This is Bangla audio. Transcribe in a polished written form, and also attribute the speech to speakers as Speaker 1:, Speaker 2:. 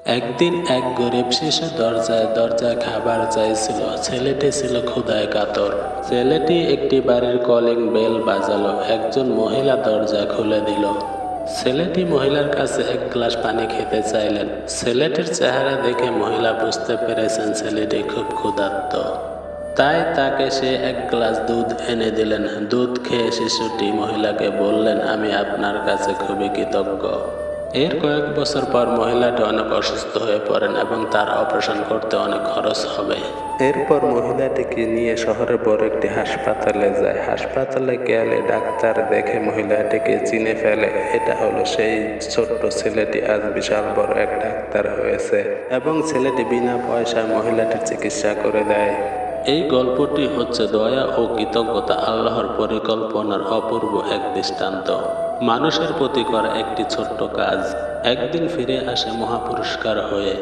Speaker 1: একদিন এক গরিব শিশু দরজায় দরজায় খাবার চাইছিল। ছেলেটি ছিল ক্ষুধায় কাতর। ছেলেটি একটি বাড়ির কলিং বেল বাজালো। একজন মহিলা দরজা খুলে দিল। ছেলেটি মহিলার কাছে এক গ্লাস পানি খেতে চাইলেন। ছেলেটির চেহারা দেখে মহিলা বুঝতে পেরেছেন ছেলেটি খুব ক্ষুধার্ত। তাই তাকে সে এক গ্লাস দুধ এনে দিলেন। দুধ খেয়ে শিশুটি মহিলাকে বললেন, আমি আপনার কাছে খুবই কৃতজ্ঞ। এর কয়েক বছর পর মহিলাটি অনেক অসুস্থ হয়ে পড়েন এবং তার অপারেশন করতে অনেক খরচ হবে। এরপর মহিলাটিকে নিয়ে শহরের বড় একটি হাসপাতালে যায়। হাসপাতালে গেলে ডাক্তার দেখে মহিলাটিকে চিনে ফেলে। এটা হলো সেই ছোট্ট ছেলেটি, আজ বিশাল বড় এক ডাক্তার হয়েছে এবং ছেলেটি বিনা পয়সায় মহিলাটির চিকিৎসা করে দেয়। এই গল্পটি হচ্ছে দয়া ও কৃতজ্ঞতা আল্লাহর পরিকল্পনার অপূর্ব এক দৃষ্টান্ত। মানুষের প্রতি করা একটি ছোট্ট কাজ একদিন ফিরে আসে মহাপুরস্কার হয়ে।